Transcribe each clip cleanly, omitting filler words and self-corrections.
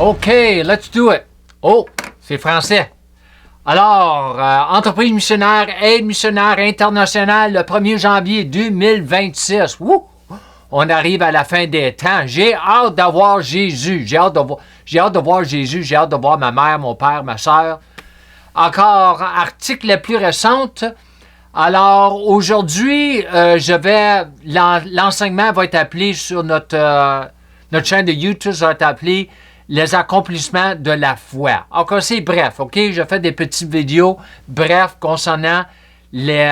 OK, let's do it. Oh, c'est français. Alors, entreprise missionnaire, aide missionnaire internationale, le 1er janvier 2026. Wouh! On arrive à la fin des temps. J'ai hâte d'avoir Jésus. J'ai hâte de voir Jésus. J'ai hâte de voir ma mère, mon père, ma soeur. Encore, article le plus récente. Alors, aujourd'hui, l'enseignement va être appelé sur notre chaîne de YouTube, ça va être appelé les accomplissements de la foi. Encore, c'est bref, OK? Je fais des petites vidéos brefs concernant les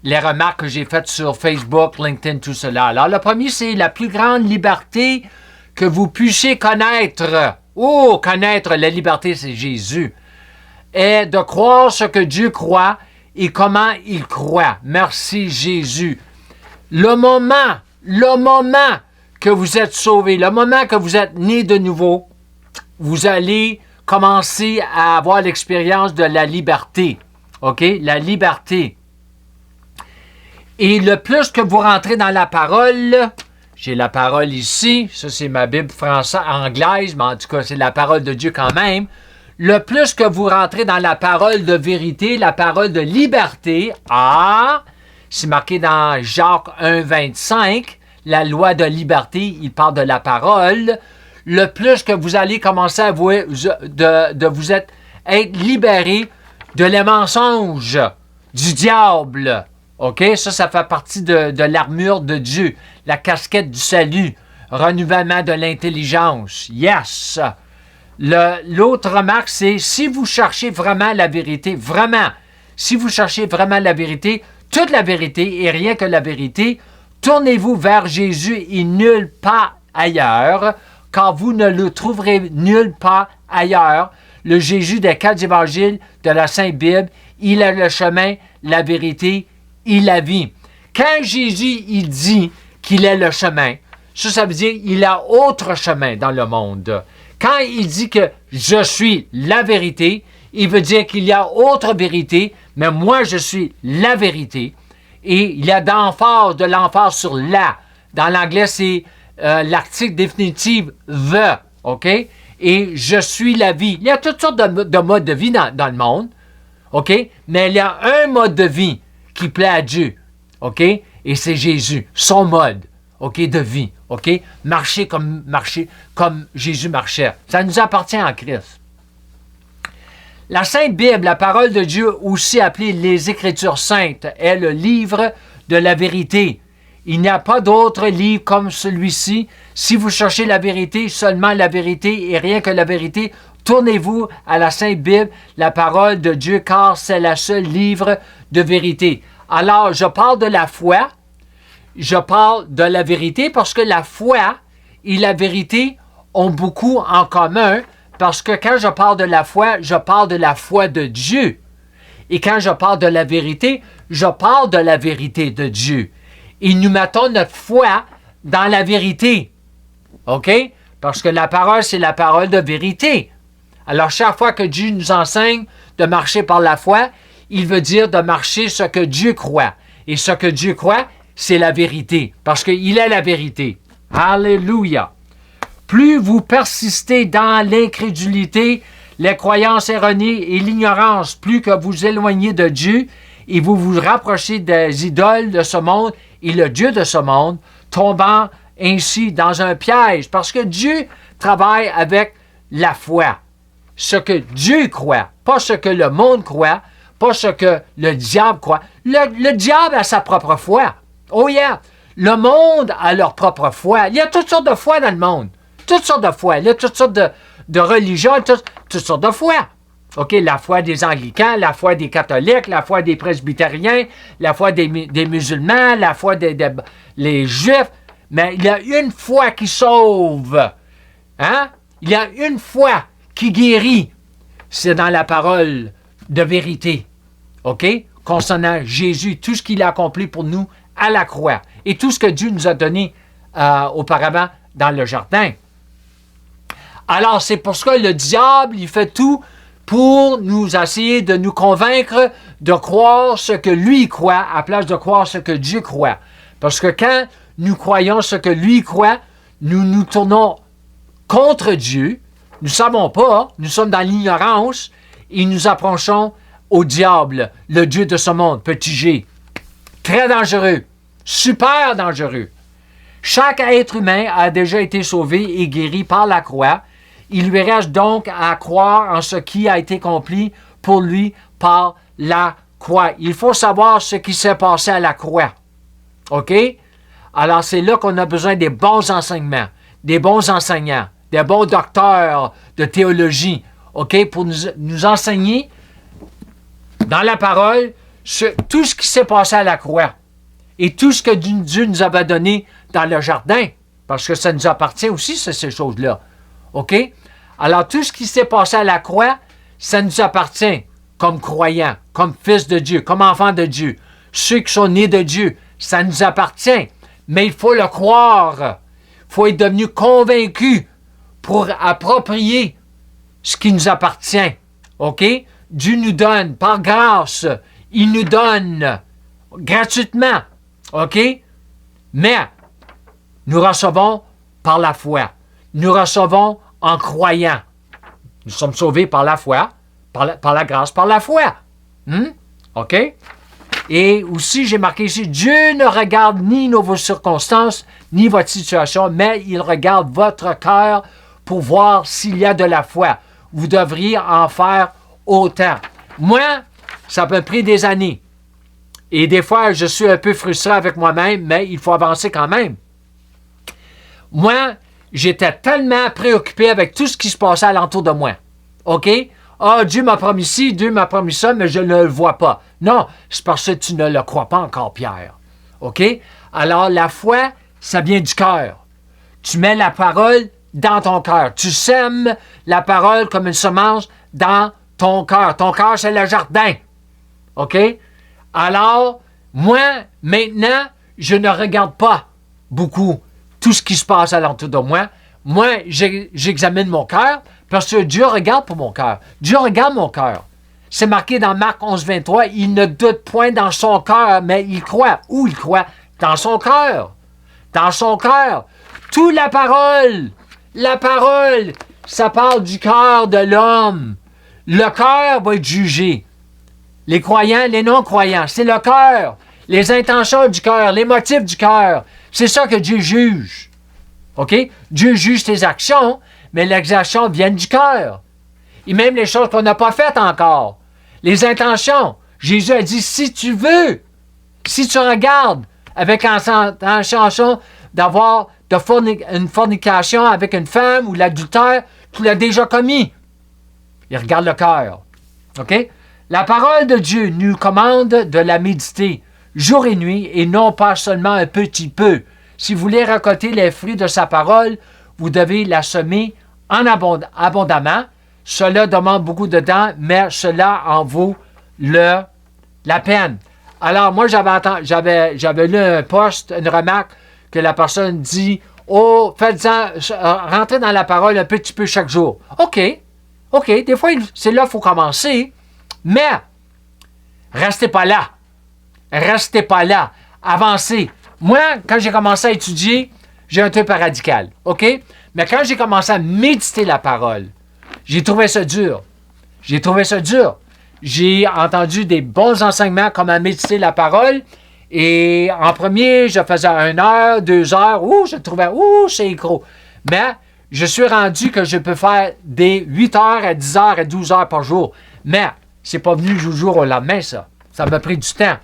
remarques que j'ai faites sur Facebook, LinkedIn, tout cela. Alors, le premier, c'est la plus grande liberté que vous puissiez connaître. Oh, connaître la liberté, c'est Jésus. Et de croire ce que Dieu croit et comment il croit. Merci, Jésus. Le moment que vous êtes sauvé, le moment que vous êtes né de nouveau, vous allez commencer à avoir l'expérience de la liberté. OK? La liberté. Et le plus que vous rentrez dans la parole, j'ai la parole ici, ça c'est ma Bible anglaise, mais en tout cas c'est la parole de Dieu quand même. Le plus que vous rentrez dans la parole de vérité, la parole de liberté, c'est marqué dans Jacques 1,25, la loi de liberté, il parle de la parole. Le plus que vous allez commencer à vous être libéré de les mensonges du diable. OK? Ça fait partie de l'armure de Dieu, la casquette du salut, renouvellement de l'intelligence. Yes! L'autre remarque, c'est si vous cherchez vraiment la vérité, si vous cherchez vraiment la vérité, toute la vérité et rien que la vérité, tournez-vous vers Jésus et nulle part ailleurs, car vous ne le trouverez nulle part ailleurs. Le Jésus des 4 évangiles de la Sainte Bible, il est le chemin, la vérité et la vie. Quand Jésus il dit qu'il est le chemin, ça veut dire qu'il y a autre chemin dans le monde. Quand il dit que je suis la vérité, il veut dire qu'il y a autre vérité, mais moi je suis la vérité. Et il y a de l'emphase sur la. Dans l'anglais, c'est l'article définitif the. OK? Et je suis la vie. Il y a toutes sortes de modes de vie dans le monde. OK? Mais il y a un mode de vie qui plaît à Dieu. OK? Et c'est Jésus, son mode. OK? De vie. OK? Marcher comme Jésus marchait. Ça nous appartient en Christ. La Sainte Bible, la parole de Dieu, aussi appelée les Écritures saintes, est le livre de la vérité. Il n'y a pas d'autre livre comme celui-ci. Si vous cherchez la vérité, seulement la vérité et rien que la vérité, tournez-vous à la Sainte Bible, la parole de Dieu, car c'est le seul livre de vérité. Alors, je parle de la foi, je parle de la vérité, parce que la foi et la vérité ont beaucoup en commun, parce que quand je parle de la foi de Dieu. Et quand je parle de la vérité, je parle de la vérité de Dieu. Et nous mettons notre foi dans la vérité. OK? Parce que la parole, c'est la parole de vérité. Alors, chaque fois que Dieu nous enseigne de marcher par la foi, il veut dire de marcher ce que Dieu croit. Et ce que Dieu croit, c'est la vérité. Parce qu'il est la vérité. Alléluia! Plus vous persistez dans l'incrédulité, les croyances erronées et l'ignorance, plus que vous éloignez de Dieu et vous vous rapprochez des idoles de ce monde et le Dieu de ce monde, tombant ainsi dans un piège. Parce que Dieu travaille avec la foi. Ce que Dieu croit, pas ce que le monde croit, pas ce que le diable croit. Le diable a sa propre foi. Oh yeah! Le monde a leur propre foi. Il y a toutes sortes de foi dans le monde. Toutes sortes de foi. Il y a toutes sortes de religions, toutes sortes de foi. OK, la foi des anglicans, la foi des catholiques, la foi des presbytériens, la foi des musulmans, la foi des juifs. Mais il y a une foi qui sauve. Hein? Il y a une foi qui guérit. C'est dans la parole de vérité. OK? Concernant Jésus, tout ce qu'il a accompli pour nous à la croix. Et tout ce que Dieu nous a donné auparavant dans le jardin. Alors, c'est pour ça que le diable, il fait tout pour nous essayer de nous convaincre de croire ce que lui croit à la place de croire ce que Dieu croit. Parce que quand nous croyons ce que lui croit, nous nous tournons contre Dieu. Nous ne savons pas, nous sommes dans l'ignorance et nous approchons au diable, le Dieu de ce monde, petit G. Très dangereux, super dangereux. Chaque être humain a déjà été sauvé et guéri par la croix. Il lui reste donc à croire en ce qui a été accompli pour lui par la croix. Il faut savoir ce qui s'est passé à la croix. OK? Alors, c'est là qu'on a besoin des bons enseignements, des bons enseignants, des bons docteurs de théologie, OK? Pour nous enseigner dans la parole tout ce qui s'est passé à la croix et tout ce que Dieu nous avait donné dans le jardin, parce que ça nous appartient aussi, ces choses-là. OK? Alors, tout ce qui s'est passé à la croix, ça nous appartient comme croyants, comme fils de Dieu, comme enfants de Dieu. Ceux qui sont nés de Dieu, ça nous appartient. Mais il faut le croire. Il faut être devenu convaincu pour approprier ce qui nous appartient. OK? Dieu nous donne, par grâce, il nous donne gratuitement. OK? Mais nous recevons par la foi. Nous recevons en croyant. Nous sommes sauvés par la foi, par la grâce, par la foi. OK? Et aussi, j'ai marqué ici, Dieu ne regarde ni vos circonstances, ni votre situation, mais il regarde votre cœur pour voir s'il y a de la foi. Vous devriez en faire autant. Moi, ça m'a pris des années. Et des fois, je suis un peu frustré avec moi-même, mais il faut avancer quand même. Moi, j'étais tellement préoccupé avec tout ce qui se passait alentour de moi. OK? Ah, Dieu m'a promis ci, Dieu m'a promis ça, mais je ne le vois pas. Non, c'est parce que tu ne le crois pas encore, Pierre. OK? Alors, la foi, ça vient du cœur. Tu mets la parole dans ton cœur. Tu sèmes la parole comme une semence dans ton cœur. Ton cœur, c'est le jardin. OK? Alors, moi, maintenant, je ne regarde pas beaucoup tout ce qui se passe alentour de moi. Moi, j'examine mon cœur parce que Dieu regarde pour mon cœur. Dieu regarde mon cœur. C'est marqué dans Marc 11, 23, il ne doute point dans son cœur, mais il croit. Où il croit? Dans son cœur. Dans son cœur. Toute la parole, ça parle du cœur de l'homme. Le cœur va être jugé. Les croyants, les non-croyants, c'est le cœur. Les intentions du cœur, les motifs du cœur. C'est ça que Dieu juge. OK? Dieu juge tes actions, mais les actions viennent du cœur. Et même les choses qu'on n'a pas faites encore. Les intentions. Jésus a dit, si tu veux, si tu regardes avec intention d'avoir une fornication avec une femme ou l'adultère, tu l'as déjà commis. Il regarde le cœur. OK? La parole de Dieu nous commande de la méditer jour et nuit et non pas seulement un petit peu. Si vous voulez récolter les fruits de sa parole, vous devez la semer en abondamment. Cela demande beaucoup de temps, mais cela en vaut la peine. Alors, moi, j'avais lu un post, une remarque, que la personne dit « Oh, rentrez dans la parole un petit peu chaque jour. » OK, des fois, c'est là qu'il faut commencer, mais restez pas là. Restez pas là. Avancez. Moi, quand j'ai commencé à étudier, j'ai un truc radical, OK? Mais quand j'ai commencé à méditer la parole, j'ai trouvé ça dur. J'ai entendu des bons enseignements comme à méditer la parole. Et en premier, je faisais 1 heure, 2 heures. Je trouvais, c'est gros. Mais je suis rendu que je peux faire des 8 heures à 10 heures à 12 heures par jour. Mais c'est pas venu du jour au lendemain, ça. Ça m'a pris du temps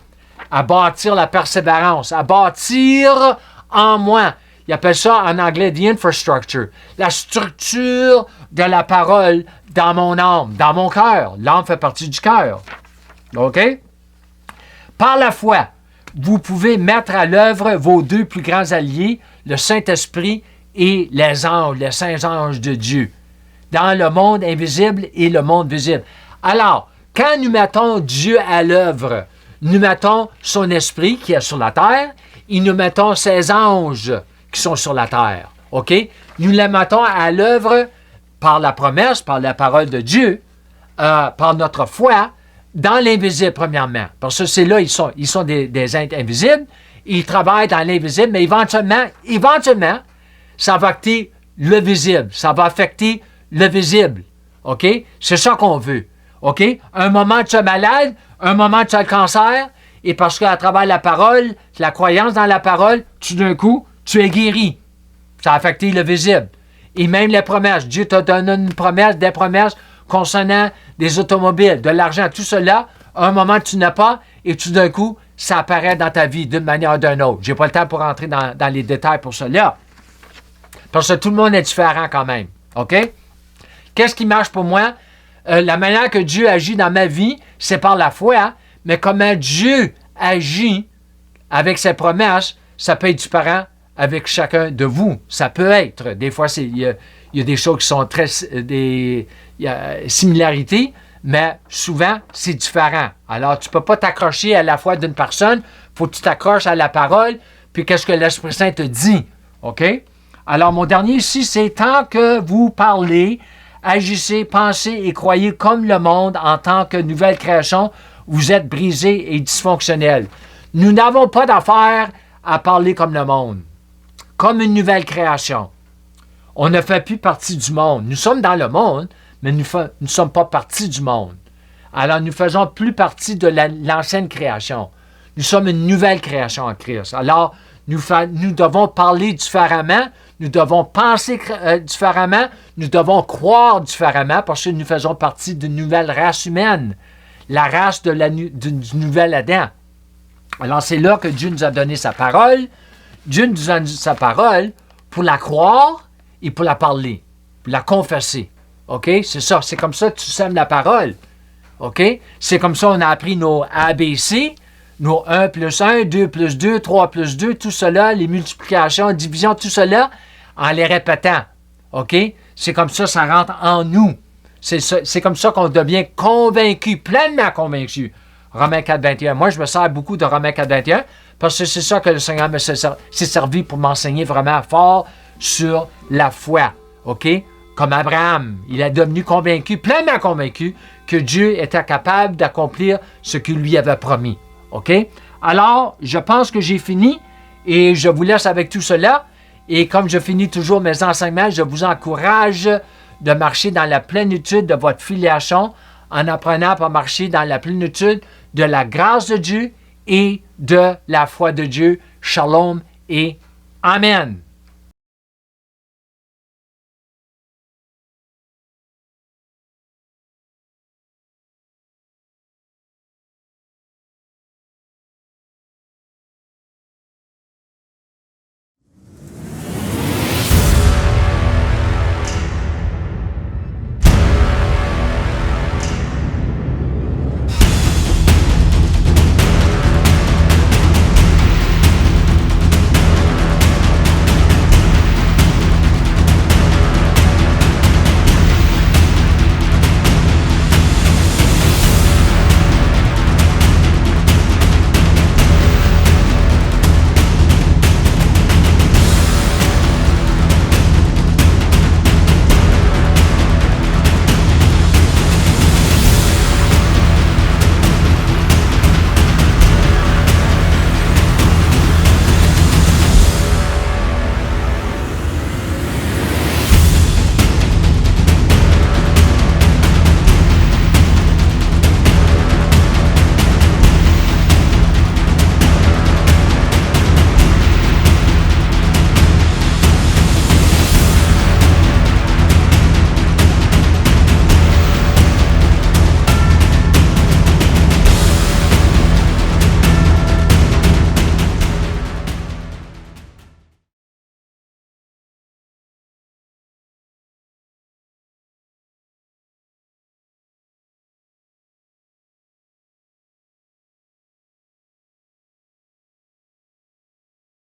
à bâtir la persévérance, à bâtir en moi. Ils appellent ça en anglais « the infrastructure », la structure de la parole dans mon âme, dans mon cœur. L'âme fait partie du cœur. OK? Par la foi, vous pouvez mettre à l'œuvre vos 2 plus grands alliés, le Saint-Esprit et les anges, les saints anges de Dieu, dans le monde invisible et le monde visible. Alors, quand nous mettons Dieu à l'œuvre, nous mettons son esprit qui est sur la terre et nous mettons ses anges qui sont sur la terre. OK? Nous les mettons à l'œuvre par la promesse, par la parole de Dieu, par notre foi, dans l'invisible, premièrement. Parce que c'est là, ils sont des êtres invisibles. Ils travaillent dans l'invisible, mais éventuellement, ça va être le visible. Ça va affecter le visible. OK? C'est ça qu'on veut. OK? Un moment, tu es malade, un moment, tu as le cancer, et parce qu'à travers la parole, la croyance dans la parole, tout d'un coup, tu es guéri. Ça a affecté le visible. Et même les promesses. Dieu t'a donné une promesse, des promesses concernant des automobiles, de l'argent, tout cela. Un moment, tu n'as pas, et tout d'un coup, ça apparaît dans ta vie d'une manière ou d'une autre. Je n'ai pas le temps pour rentrer dans les détails pour cela. Parce que tout le monde est différent quand même. OK? Qu'est-ce qui marche pour moi? La manière que Dieu agit dans ma vie, c'est par la foi, mais comment Dieu agit avec ses promesses, ça peut être différent avec chacun de vous. Ça peut être. Des fois, il y a des choses qui sont il y a similarités, mais souvent, c'est différent. Alors, tu ne peux pas t'accrocher à la foi d'une personne. Il faut que tu t'accroches à la parole, puis qu'est-ce que l'Esprit Saint te dit. OK? Alors, mon dernier ici, c'est tant que vous parlez, agissez, pensez et croyez comme le monde en tant que nouvelle création, vous êtes brisés et dysfonctionnels. Nous n'avons pas d'affaire à parler comme le monde, comme une nouvelle création. On ne fait plus partie du monde. Nous sommes dans le monde, mais nous ne sommes pas partie du monde. Alors, nous ne faisons plus partie de l'ancienne création. Nous sommes une nouvelle création en Christ. Alors, nous devons parler différemment, nous devons penser différemment, nous devons croire différemment parce que nous faisons partie d'une nouvelle race humaine, la race du nouvel Adam. Alors, c'est là que Dieu nous a donné sa parole. Dieu nous a donné sa parole pour la croire et pour la parler, pour la confesser. OK? C'est ça. C'est comme ça que tu sèmes la parole. OK? C'est comme ça qu'on a appris nos ABC, nos 1 plus 1, 2 plus 2, 3 plus 2, tout cela, les multiplications, divisions, tout cela, en les répétant. OK? C'est comme ça rentre en nous. C'est comme ça qu'on devient convaincu, pleinement convaincu. Romains 4, 21. Moi, je me sers beaucoup de Romains 4, 21 parce que c'est ça que le Seigneur s'est servi pour m'enseigner vraiment fort sur la foi. OK? Comme Abraham, il est devenu convaincu, pleinement convaincu, que Dieu était capable d'accomplir ce qu'il lui avait promis. OK? Alors, je pense que j'ai fini et je vous laisse avec tout cela. Et comme je finis toujours mes enseignements, je vous encourage de marcher dans la plénitude de votre filiation en apprenant à marcher dans la plénitude de la grâce de Dieu et de la foi de Dieu. Shalom et Amen.